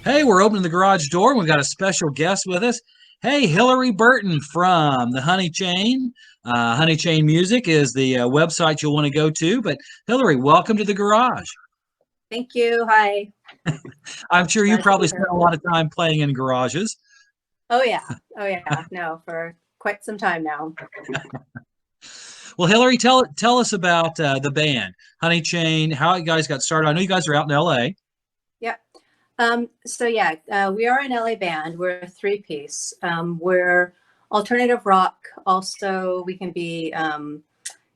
Hey, we're opening the garage door and we've got a special guest with us. Hey, Hillary Burton from the honeychain. Honeychain Music is the website you'll want to go to. But Hillary, welcome to the garage. Thank you. Hi. I'm sure you Glad to probably be spent here. a lot of time playing in garages. Oh yeah. Oh yeah. No, for quite some time now. Well, Hillary, tell us about the band Honeychain, how you guys got started. I know you guys are out in LA. Yep. So yeah, we are an LA band. We're a three-piece. We're alternative rock. Also, we can be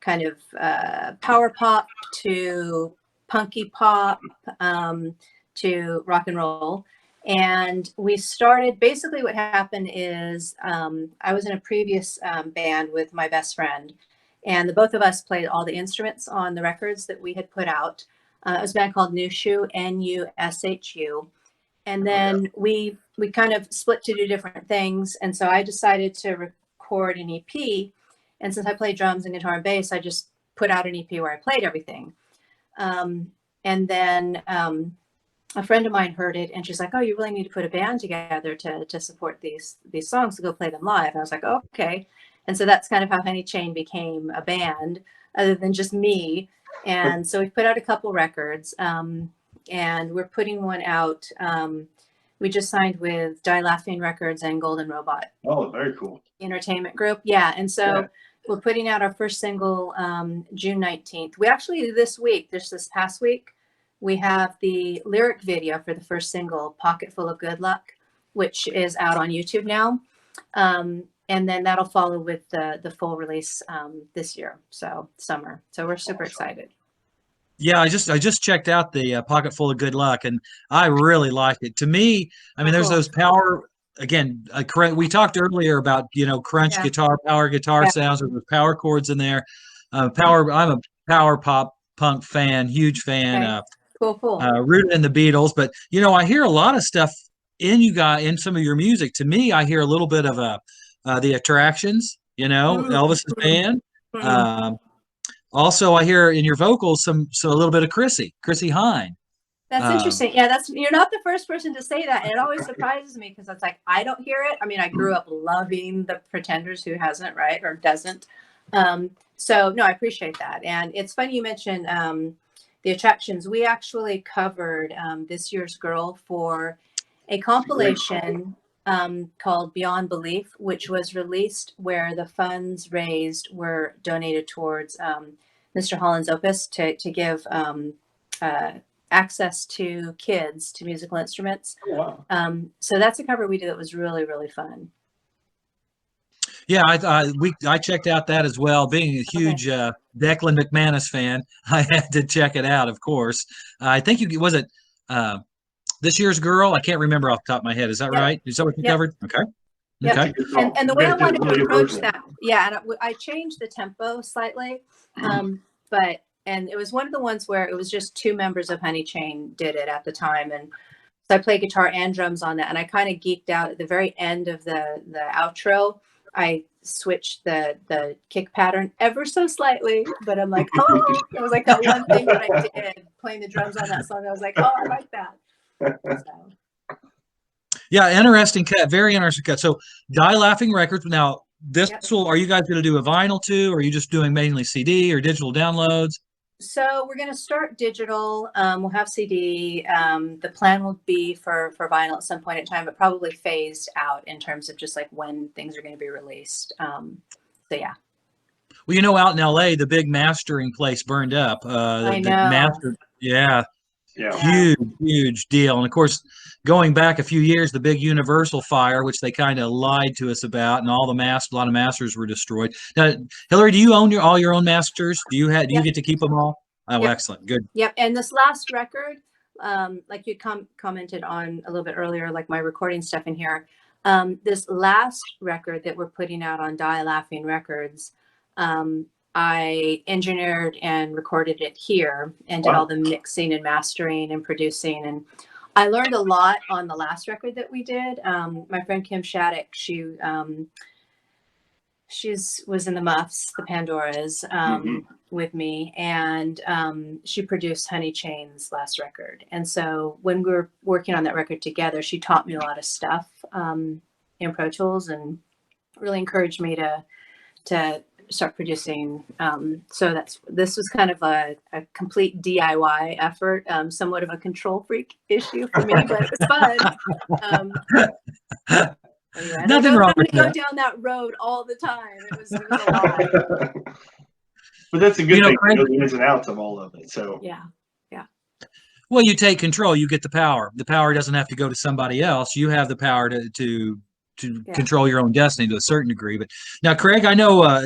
kind of power pop to punky pop to rock and roll. And we started, basically what happened is I was in a previous band with my best friend, and the both of us played all the instruments on the records that we had put out. It was a band called Nushu, Nushu. And then we kind of split to do different things. And so I decided to record an EP. And since I play drums and guitar and bass, I just put out an EP where I played everything. And then a friend of mine heard it and she's like, "Oh, you really need to put a band together to support these songs, to go play them live." And I was like, "Oh, okay." And so that's kind of how Honeychain became a band other than just me. And so we've put out a couple records, and we're putting one out. We just signed with Die Laughing Records and Golden Robot Oh, very cool. Entertainment Group. Yeah. And so we're putting out our first single June 19th. We actually, this week, this past week, we have the lyric video for the first single, Pocket Full of Good Luck, which is out on YouTube now. And then that'll follow with the full release this year, so summer. So we're super excited. Yeah, I just checked out the Pocket Full of Good Luck, and I really liked it. To me, I mean, there's Cool. those power again. We talked earlier about crunch Yeah. guitar, power guitar Yeah. sounds with power chords in there. Power. I'm a power pop punk fan, huge fan. Okay. Cool. Rooted in the Beatles, but I hear a lot of stuff in some of your music. To me, I hear a little bit of the Attractions. Elvis's Mhm. band. Mhm. Um, Also, I hear in your vocals a little bit of Chrissy Hine. That's Um, interesting. Yeah, you're not the first person to say that, and it always surprises me because it's like I don't hear it. I mean, I grew up loving the Pretenders, who hasn't, right, or doesn't. So no, I appreciate that, and it's funny you mentioned the Attractions. We actually covered This Year's Girl for a compilation called Beyond Belief, which was released where the funds raised were donated towards Mr. Holland's Opus to give uh, access to kids to musical instruments. Oh, wow. So that's a cover we did that was really, really fun. yeah, I checked out that as well. Being a Okay. huge Declan McManus fan, I had to check it out. Of course, I think you was it This Year's Girl. I can't remember off the top of my head. Is that Yep. right? Is that what you Yep. covered? Okay. Yep. Okay. Good call. And the You way I guys did a wanted really to good approach version. that, yeah, and I changed the tempo slightly, but it was one of the ones where it was just two members of Honeychain did it at the time, and so I played guitar and drums on that, and I kind of geeked out at the very end of the outro. I switched the kick pattern ever so slightly, but I'm like, oh, it was like that one thing that I did playing the drums on that song. I was like, oh, I like that. So. Yeah, interesting cut. Very interesting cut. So, Die Laughing Records. Now, Yep. are you guys going to do a vinyl too? Or are you just doing mainly CD or digital downloads? So we're going to start digital. We'll have CD. The plan will be for vinyl at some point in time, but probably phased out in terms of just like when things are going to be released. So yeah. Well, out in LA, the big mastering place burned up. I The know. master, yeah, Yeah. Yeah. huge deal. And of course, going back a few years, the big Universal fire, which they kind of lied to us about, and a lot of masters were destroyed. Now, Hillary, do you own all your own masters? Do you Yep. get to keep them all? Oh, Yep. excellent, good. Yep. And this last record, like you commented on a little bit earlier, like my recording stuff in here. This last record that we're putting out on Die Laughing Records, I engineered and recorded it here and did all the mixing and mastering and producing. And I learned a lot on the last record that we did. My friend Kim Shattuck, she was in the Muffs, the Pandoras, with me, and she produced honeychain's last record. And so when we were working on that record together, she taught me a lot of stuff in Pro Tools, and really encouraged me to start producing. So this was kind of a complete DIY effort, somewhat of a control freak issue for me, but it was fun. Anyway, Nothing wrong with go that. down that road all the time. It was a lot. But that's a good thing, Craig, you know the ins and outs of all of it. So Yeah. well, you take control, you get the power. The power doesn't have to go to somebody else. You have the power to control your own destiny to a certain degree. But now, Craig, I know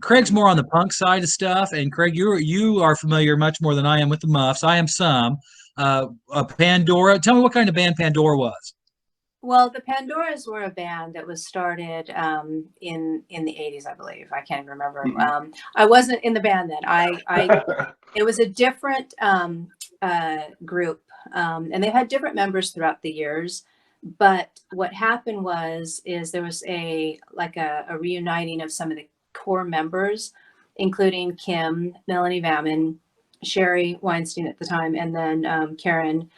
Craig's more on the punk side of stuff, and Craig, you are familiar much more than I am with the Muffs. I am some. Pandora. Tell me what kind of band Pandora was. Well, the Pandoras were a band that was started in the 80s, I believe. I can't remember. Mm-hmm. I wasn't in the band then. It was a different group, and they had different members throughout the years. But what happened is there was a reuniting of some of the core members, including Kim, Melanie Vammen, Sherry Weinstein at the time, and then Karen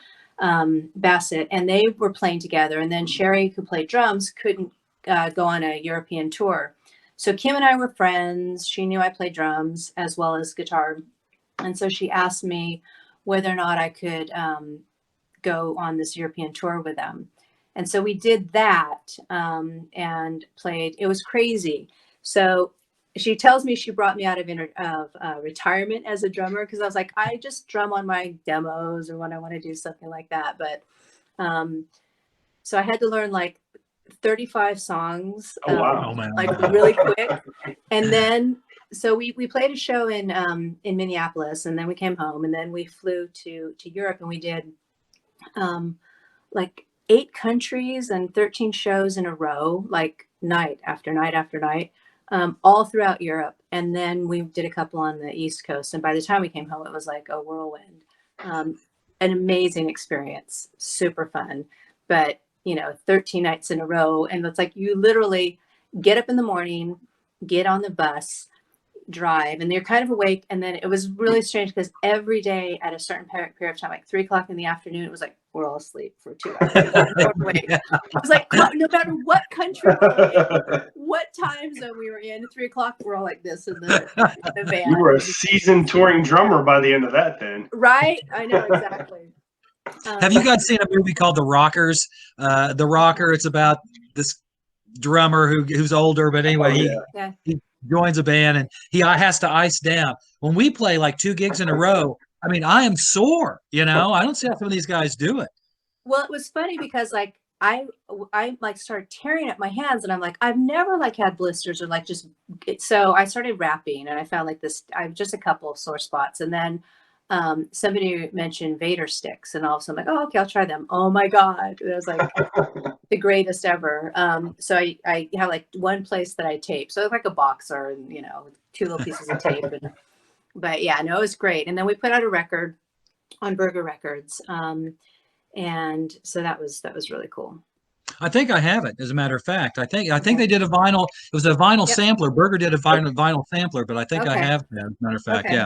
Bassett, and they were playing together. And then Sherry, who played drums, couldn't go on a European tour. So Kim and I were friends. She knew I played drums as well as guitar. And so she asked me whether or not I could go on this European tour with them. And so we did that and played. It was crazy. So she tells me she brought me out of retirement as a drummer, because I was like, I just drum on my demos or when I want to do something like that. But so I had to learn like 35 songs, oh, wow. like really quick. And then so we played a show in Minneapolis, and then we came home, and then we flew to Europe, and we did like 8 countries and 13 shows in a row, like night after night after night. All throughout Europe. And then we did a couple on the East Coast. And by the time we came home, it was like a whirlwind. An amazing experience, super fun. But, 13 nights in a row. And it's like you literally get up in the morning, get on the bus, drive, and you're kind of awake. And then it was really strange because every day at a certain period of time, like 3 o'clock in the afternoon, it was like, we're all asleep for 2 hours. It was like, no matter what country we're in, what time zone we were in, 3 o'clock, we're all like this in the van. You were a seasoned touring drummer by the end of that then. Right? I know, exactly. Have you guys seen a movie called The Rockers? The Rocker, it's about this drummer who's older, but anyway, he joins a band and he has to ice down. When we play like 2 gigs in a row, I mean, I am sore, I don't see how some of these guys do it. Well, it was funny because like I like started tearing at my hands, and I'm like, I've never like had blisters or like so I started rapping, and I found like I have just a couple of sore spots. And then somebody mentioned Vader sticks, and all of a sudden I'm like, oh, okay, I'll try them. Oh my God. It was like the greatest ever. So I have like one place that I tape. So it's like a boxer and, 2 little pieces of tape. But yeah, no, it was great. And then we put out a record on Burger Records. And so that was really cool. I think I have it, as a matter of fact. I think they did a vinyl. It was a vinyl sampler. Burger did a vinyl sampler, but I think I have that, as a matter of fact. Okay.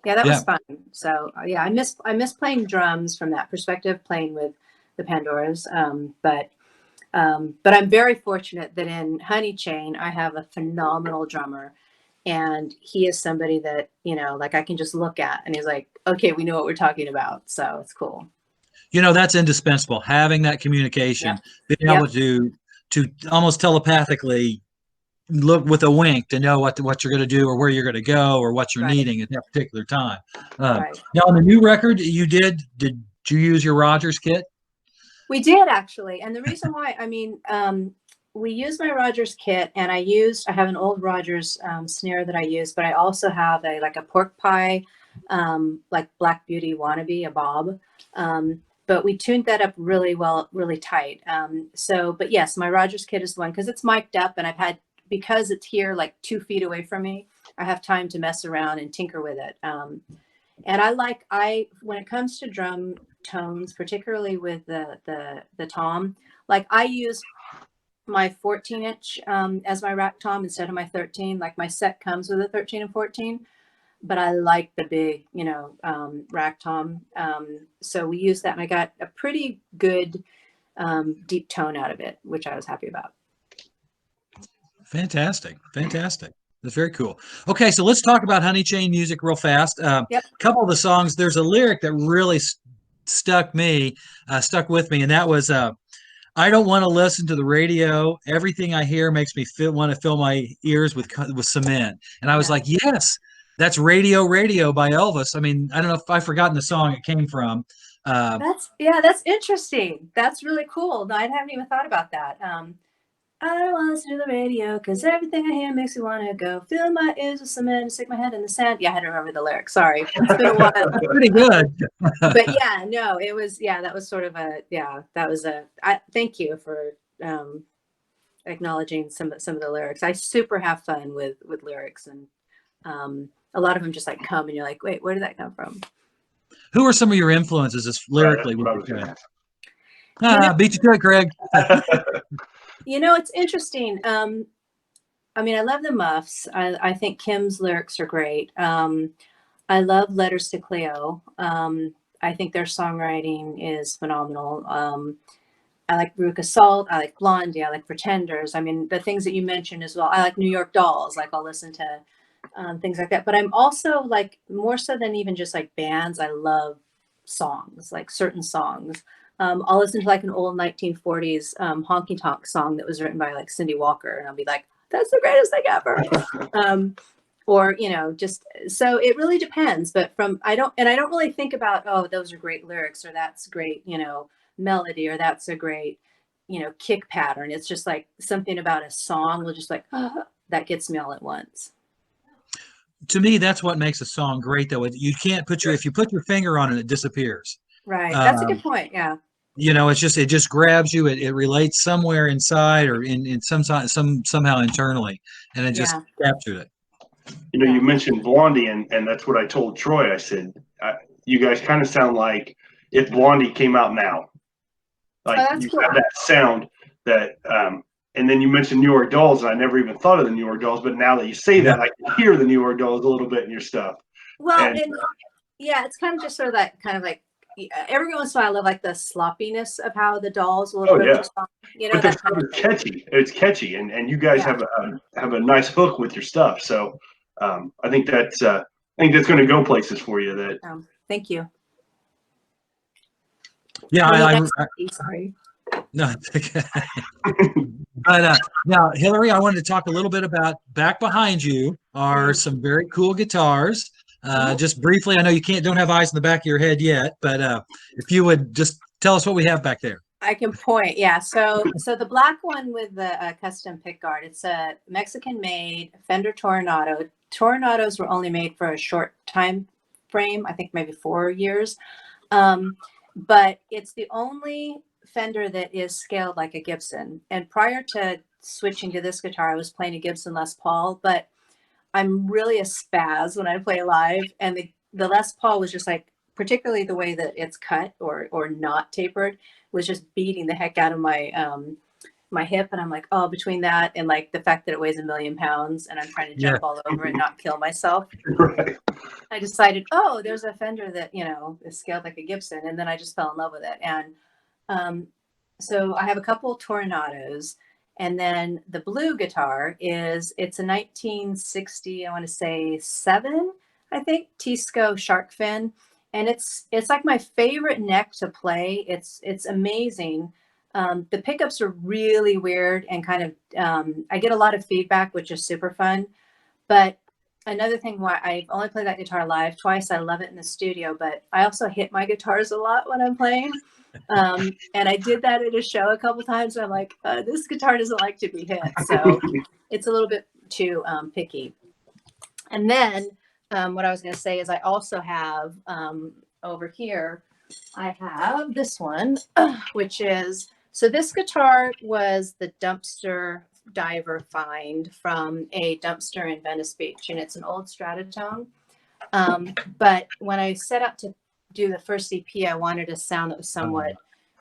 Yeah, that was fun. So yeah, I miss playing drums from that perspective, playing with the Pandoras. But I'm very fortunate that in Honeychain I have a phenomenal drummer, and he is somebody that like I can just look at, and he's like, okay, we know what we're talking about. So it's cool. That's indispensable. Having that communication, being able to almost telepathically look with a wink to know what you're going to do or where you're going to go or what you're needing at that particular time. Now on the new record, did you use your Rogers kit? We did, actually. And the reason why, we used my Rogers kit, and I have an old Rogers snare that I use, but I also have a pork pie, like Black Beauty wannabe, a bob. But we tuned that up really well, really tight. But yes, my Rogers kit is the one, because it's mic'd up, and because it's here like 2 feet away from me, I have time to mess around and tinker with it. And when it comes to drum tones, particularly with the tom, like I use my 14-inch as my rack tom instead of my 13. Like my set comes with a 13 and 14. but I like the big, rack tom. So we used that, and I got a pretty good deep tone out of it, which I was happy about. Fantastic. Fantastic. That's very cool. Okay, so let's talk about honeychain music real fast. Yep. Couple of the songs, there's a lyric that really stuck with me, and that was I don't want to listen to the radio. Everything I hear makes me want to fill my ears with cement. And I was like, yes, that's Radio by Elvis. I mean, I don't know if I've forgotten the song it came from. That's interesting. That's really cool. No, I haven't even thought about that. I don't want to listen to the radio because everything I hear makes me want to go fill my ears with cement and stick my head in the sand. Yeah, I had to remember the lyrics. Sorry. It's been a while. Pretty good. But yeah, no, it was, that was sort of thank you for acknowledging some of the lyrics. I super have fun with lyrics, and a lot of them just like come and you're like, wait, where did that come from? Who are some of your influences just lyrically? Right, beat you to it, Greg. It's interesting. I mean, I love the Muffs. I think Kim's lyrics are great. I love Letters to Cleo. I think their songwriting is phenomenal. I like Veruca Salt. I like Blondie. I like Pretenders. I mean, the things that you mentioned as well. I like New York Dolls. Like, I'll listen to things like that. But I'm also like, more so than even just like bands, I love songs, like certain songs. I'll listen to like an old 1940s honky tonk song that was written by like Cindy Walker, and I'll be like, that's the greatest thing ever. Or, just, so it really depends. But I don't really think about, oh, those are great lyrics, or that's great, melody, or that's a great, kick pattern. It's just like something about a song will just like, that gets me all at once. To me, that's what makes a song great, though. You can't if you put your finger on it, it disappears. Right. That's a good point. Yeah. It just grabs you. It relates somewhere inside, or in somehow internally, and it just captured it. You mentioned Blondie, and that's what I told Troy. I said, you guys kind of sound like if Blondie came out now. Like, you have that sound that, and then you mentioned New York Dolls, and I never even thought of the New York Dolls, but now that you say that, I can hear the New York Dolls a little bit in your stuff. Well, it's kind of just sort of that kind of like, every once in a while I love like the sloppiness of how the Dolls will approach a song. But that kind of catchy. It's catchy, and you guys have a nice hook with your stuff. So I think that's going to go places for you. That. Thank you. Yeah, sorry. No, but now, Hillary, I wanted to talk a little bit about back behind you are some very cool guitars. Just briefly, I know you don't have eyes in the back of your head yet, but if you would just tell us what we have back there. I can point. Yeah. So the black one with the custom pickguard, it's a Mexican-made Fender Toronado. Toronados were only made for a short time frame, I think maybe 4 years. But it's the only Fender that is scaled like a Gibson. And prior to switching to this guitar, I was playing a Gibson Les Paul, but I'm really a spaz when I play live. And the Les Paul was just like, particularly the way that it's cut or not tapered, was just beating the heck out of my my hip. And I'm like, oh, between that and like the fact that it weighs 1,000,000 pounds and I'm trying to jump all over and not kill myself. Right. I decided, oh, there's a Fender that, is scaled like a Gibson. And then I just fell in love with it. And so I have a couple Toronados. And then the blue guitar it's a 1960, I want to say 7, I think, Tisco shark fin. And it's like my favorite neck to play. It's amazing. The pickups are really weird and kind of, I get a lot of feedback, which is super fun. But another thing why I've only played that guitar live twice, I love it in the studio, but I also hit my guitars a lot when I'm playing. And I did that at a show a couple times. And I'm like, this guitar doesn't like to be hit. So it's a little bit too picky. And then what I was going to say is I also have over here, I have this one, which is, so this guitar was the dumpster diver find from a dumpster in Venice Beach, and it's an old Stratotone. But when I set out to do the first EP, I wanted a sound that was somewhat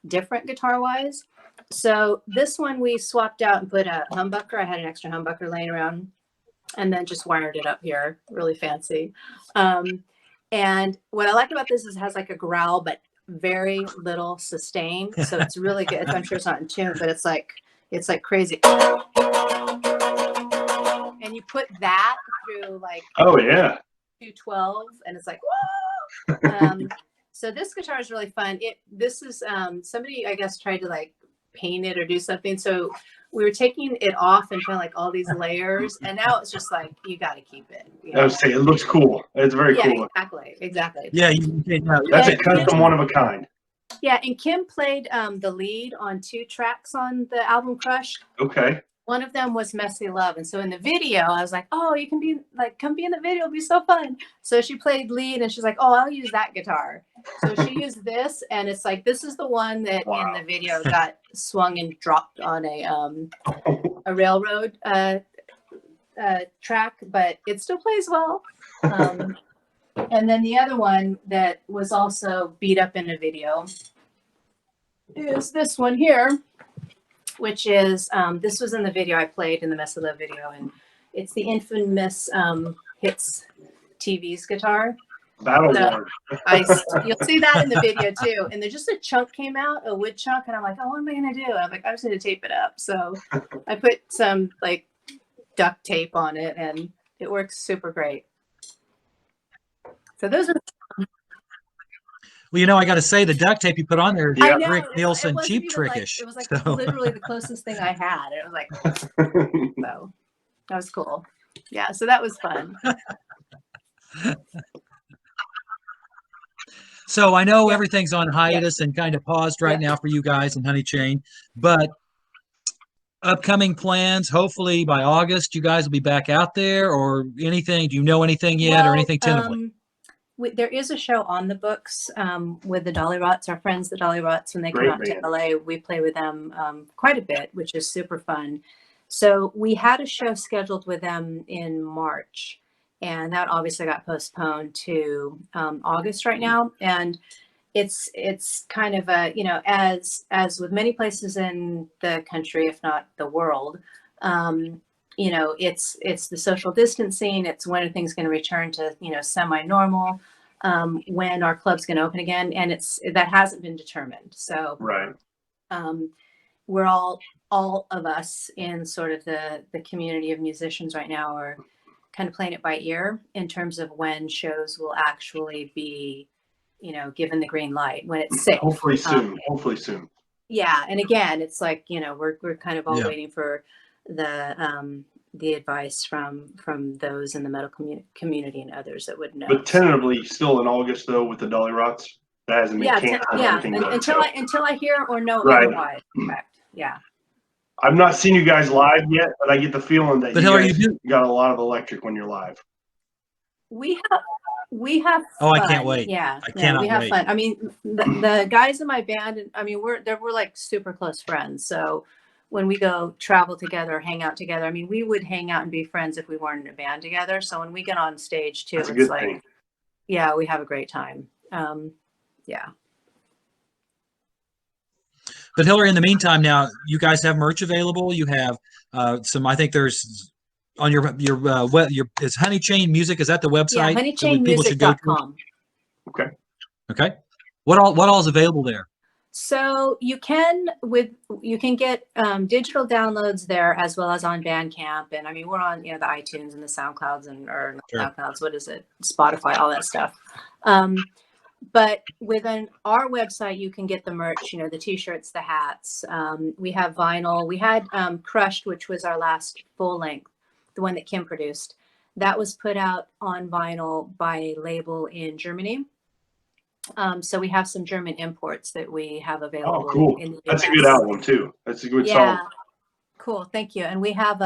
different guitar-wise. So this one we swapped out and put a humbucker. I had an extra humbucker laying around. and then just wired it up here, really fancy. And what I like about this is it has like a growl, but very little sustain. So it's really good. I'm sure it's not in tune, but it's like crazy. And you put that through like, oh yeah, 212, and it's like, whoa. So this guitar is really fun. This is somebody, I guess, tried to like paint it or do something. So we were taking it off and feeling like all these layers, and now it's just like you got to keep it. I would say it looks cool. It's very cool. Exactly. Yeah, that's a custom one of a kind. Yeah, and Kim played the lead on 2 tracks on the album Crush. Okay. One of them was Messy Love. And so in the video, I was like, oh, you can be like, come be in the video. It'll be so fun. So she played lead and she's like, oh, I'll use that guitar. So she used this. And it's like, this is the one that in the video got swung and dropped on a railroad track, but it still plays well. And then the other one that was also beat up in a video is this one here, which is, this was in the video I played in the Messy Love video, and it's the infamous Hits TV's guitar. Battleborn. You'll see that in the video too. And there's just a chunk came out, a wood chunk, and I'm like, oh, what am I gonna do? And I'm like, I'm just gonna tape it up. So I put some like duct tape on it, and it works super great. So those are. Well, you know, I got to say the duct tape you put on there, I know, Rick Nielsen, cheap trickish. It was like so. literally the closest thing I had. It was like, so that was cool. Yeah, so that was fun. So I know everything's on hiatus and kind of paused right now for you guys in Honeychain, but upcoming plans, hopefully by August, you guys will be back out there or anything. Do you know anything yet or anything tentatively? There is a show on the books with the Dolly Rots, our friends, the Dolly Rots. When they come out to LA, we play with them quite a bit, which is super fun. So we had a show scheduled with them in March, and that obviously got postponed to August right now. And it's kind of a, you know, as with many places in the country, if not the world, you know, it's the social distancing. It's when are things going to return to, you know, semi-normal, when our club's going to open again. And that hasn't been determined. So we're all of us in sort of the community of musicians right now are kind of playing it by ear in terms of when shows will actually be, you know, given the green light, when it's safe. Hopefully soon. Yeah. And again, it's like, you know, we're kind of all waiting for the advice from those in the medical community and others that would know. But tentatively still in August though with the Dolly Rots. That hasn't been canceled. Until I hear or know otherwise. Correct. Yeah. I've not seen you guys live yet, but I get the feeling that you got a lot of electric when you're live. We have fun. Oh, I can't wait. Yeah. I cannot we have wait. fun. I mean, the guys in my band, I mean, we're like super close friends. So when we go travel together, hang out together, I mean, we would hang out and be friends if we weren't in a band together. So when we get on stage too, it's like, thing. Yeah, we have a great time. Yeah. But Hillary, in the meantime, now you guys have merch available. You have some. I think there's on your is Honeychain Music. Is that the website? Yeah, honeychainmusic.com. Okay. What all is available there? So you can get digital downloads there as well as on Bandcamp, and I mean we're on, you know, the iTunes and the SoundClouds or SoundClouds. What is it? Spotify, all that stuff. But within our website, you can get the merch, you know, the t-shirts, the hats. We have vinyl. We had Crushed, which was our last full length, the one that Kim produced. That was put out on vinyl by a label in Germany. So we have some German imports that we have available. Oh, cool. In the US. That's a good album too. That's a good song. Cool. Thank you. And we have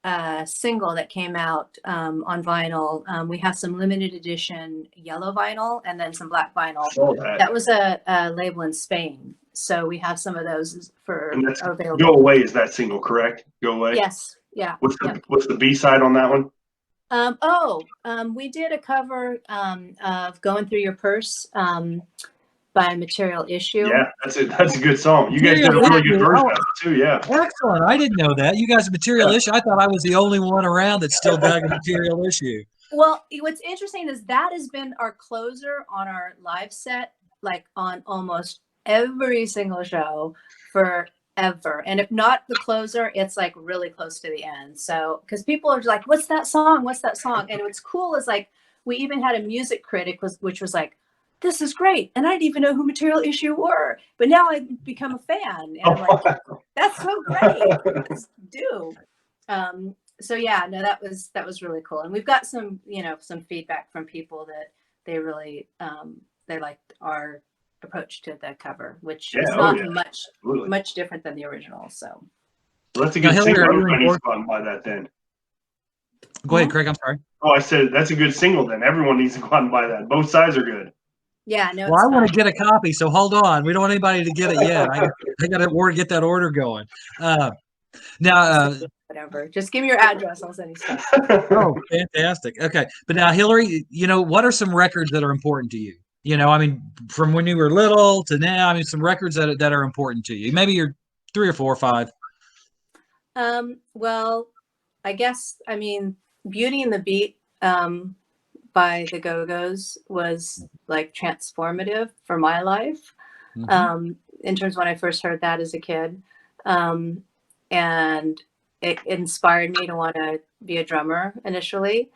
a single that came out on vinyl. We have some limited edition yellow vinyl and then some black vinyl. That was a label in Spain. So we have some of those for available. Go Away is that single, correct? Go Away? Yes. Yeah. What's the B-side on that one? We did a cover of Going Through Your Purse. by Material Issue. Yeah, that's a good song. You guys did a really good version of it too. Yeah. Excellent. I didn't know that. You guys are Material Issue. I thought I was the only one around that still dug a Material Issue. Well, what's interesting is that has been our closer on our live set, like on almost every single show forever. And if not the closer, it's like really close to the end. So, because people are like, what's that song? What's that song? And what's cool is like, we even had a music critic which was like, this is great. And I didn't even know who Material Issue were, but now I've become a fan. And I'm like, that's so great. Let's do. So yeah, no, that was really cool. And we've got some, some feedback from people that they really, they liked our approach to the cover, which is not much different than the original. So that's a good single. Everybody needs to go out and buy that then. Go ahead, Craig. I'm sorry. Oh, I said that's a good single then. Everyone needs to go out and buy that. Both sides are good. Yeah, no. Well, I want to get a copy, so hold on. We don't want anybody to get it yet. I got to get that order going. Now, whatever. Just give me your address. I'll send you stuff. Oh, fantastic. Okay, but now, Hillary, what are some records that are important to you? I mean, from when you were little to now. I mean, some records that are important to you. Maybe you're 3 or 4 or 5. Well, I guess Beauty and the Beat by the Go-Go's was like transformative for my life. Mm-hmm. In terms of when I first heard that as a kid. And it inspired me to want to be a drummer initially.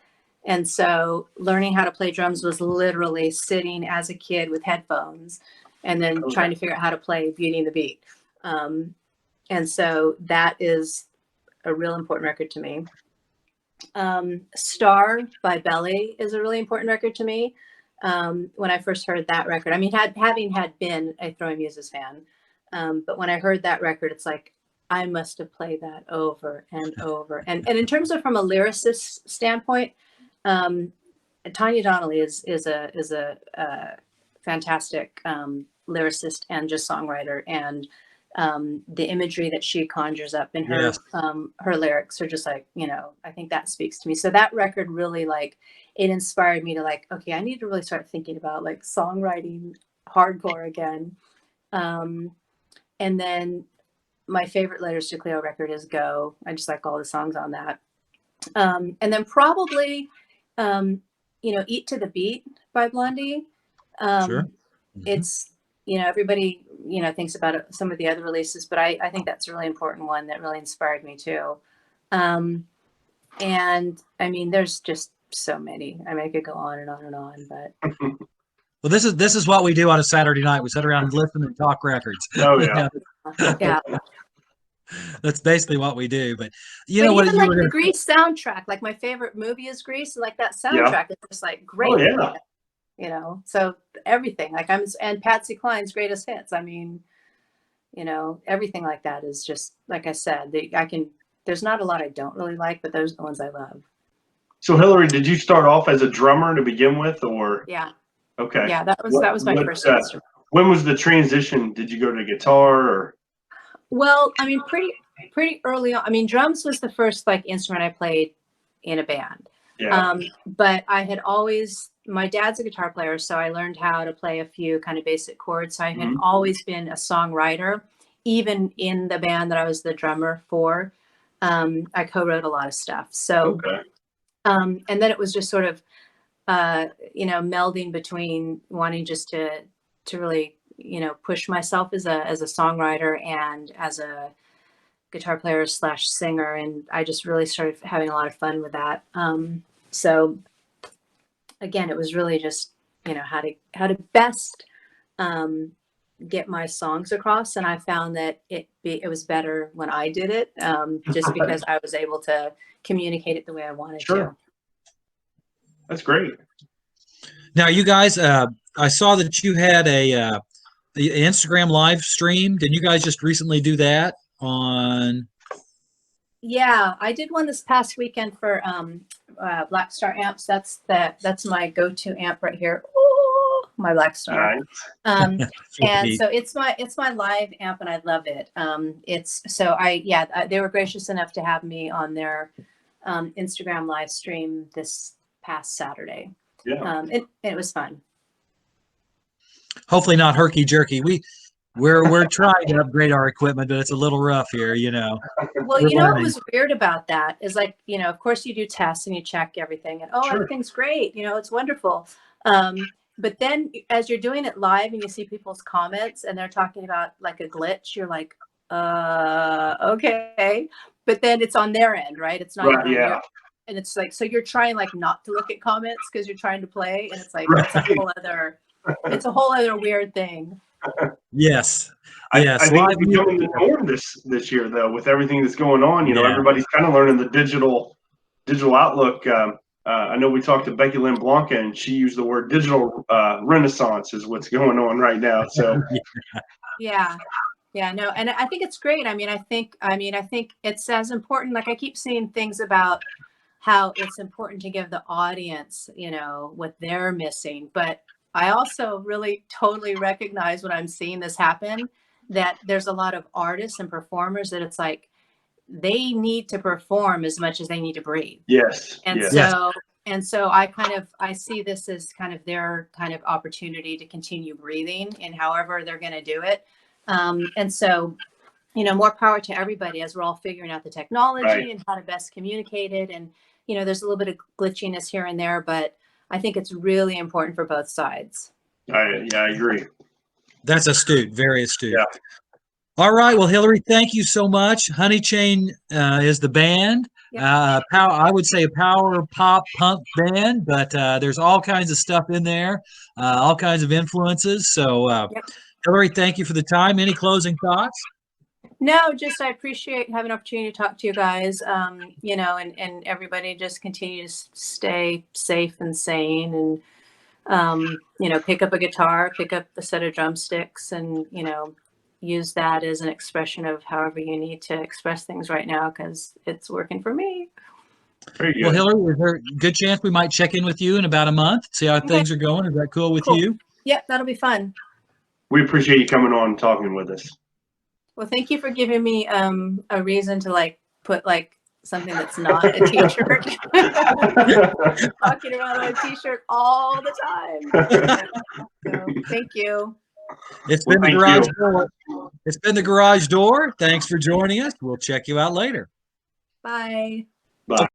And so learning how to play drums was literally sitting as a kid with headphones and then trying to figure out how to play Beauty and the Beat. And so that is a real important record to me. Star by Belly is a really important record to me. When I first heard that record, having had been a Throwing Muses fan, but when I heard that record, it's like, I must have played that over and over. And in terms of from a lyricist standpoint, Tanya Donnelly is a fantastic lyricist and just songwriter, and the imagery that she conjures up in her her lyrics are just like, I think that speaks to me. So that record really it inspired me to okay, I need to really start thinking about songwriting hardcore again. And then my favorite Letters to Cleo record is Go. I just like all the songs on that. And then probably, Eat to the Beat by Blondie. Sure. Mm-hmm. It's, everybody, thinks about it, some of the other releases, but I think that's a really important one that really inspired me too. And there's just so many. I could go on and on and on, but. Well, this is what we do on a Saturday night. We sit around and listen and talk records. Oh yeah. Yeah. That's basically what we do. But even the Grease soundtrack, my favorite movie is Grease, and that soundtrack is just great. Oh, yeah. So everything and Patsy Cline's greatest hits. Everything like that is just, like I said, there's not a lot I don't really like, but those are the ones I love. So Hillary, did you start off as a drummer to begin with, or? Yeah. Okay. Yeah, that was my first instrument. When was the transition? Did you go to guitar or? Well, pretty early on. Drums was the first instrument I played in a band. Yeah. But I had my dad's a guitar player, so I learned how to play a few kind of basic chords. So I had always been a songwriter, even in the band that I was the drummer for. I co-wrote a lot of stuff. So, and then it was just sort of, melding between wanting just to really, push myself as a songwriter and as a guitar player / singer. And I just really started having a lot of fun with that. So again, it was really just, how to best, get my songs across. And I found that it was better when I did it, just because I was able to communicate it the way I wanted to. That's great. Now, you guys, I saw that you had the Instagram live stream. Did you guys just recently do that on? Yeah, I did one this past weekend for Black Star amps. That's my go-to amp right here. Ooh, my Black Star. Nice. And so it's my live amp, and I love it. They were gracious enough to have me on their Instagram live stream this past Saturday. Yeah. It was fun. Hopefully not herky jerky. We're trying to upgrade our equipment, but it's a little rough here, you know. Well, We're you know what learning. was weird about that is, like, you know, of course you do tests and you check everything and Sure. everything's great, you know, it's wonderful. But then as you're doing it live and you see people's comments and they're talking about like a glitch, you're like, okay. But then it's on their end, right? It's not Right, even on yeah. your, and it's like, so you're trying like not to look at comments because you're trying to play, and it's like Right. it's a whole other weird thing. Yes. I Yes. think Live it's becoming the music. norm this year, though, with everything that's going on. You know, Yeah. everybody's kind of learning the digital outlook. I know we talked to Becky Lynn Blanca, and she used the word digital renaissance is what's going on right now. So Yeah. Yeah, no, and I think it's great. I mean, I think it's as important. Like, I keep seeing things about how it's important to give the audience, you know, what they're missing. But I also really totally recognize when I'm seeing this happen, that there's a lot of artists and performers that it's like they need to perform as much as they need to breathe. yes, And yes. so I see this as kind of their kind of opportunity to continue breathing in however they're going to do it. And so, you know, more power to everybody as we're all figuring out the technology Right. and how to best communicate it. And, you know, there's a little bit of glitchiness here and there, but I think it's really important for both sides. I agree. That's astute, very astute. Yeah. All right. Well, Hillary, thank you so much. Honeychain is the band. Yep. I would say a power pop punk band, but there's all kinds of stuff in there, all kinds of influences. So, Yep. Hillary, thank you for the time. Any closing thoughts? No, just I appreciate having an opportunity to talk to you guys, you know, and everybody just continue to stay safe and sane, and, you know, pick up a guitar, pick up a set of drumsticks, and, you know, use that as an expression of however you need to express things right now, because it's working for me. Very good. Well, Hillary, is there a good chance we might check in with you in about a month, see how things are going? Is that cool with you? Yep, that'll be fun. We appreciate you coming on and talking with us. Well, thank you for giving me a reason to like put like something that's not a t-shirt. Talking about a t-shirt all the time. So, thank you. It's been the garage door. It's been the garage door. Thanks for joining us. We'll check you out later. Bye. Bye.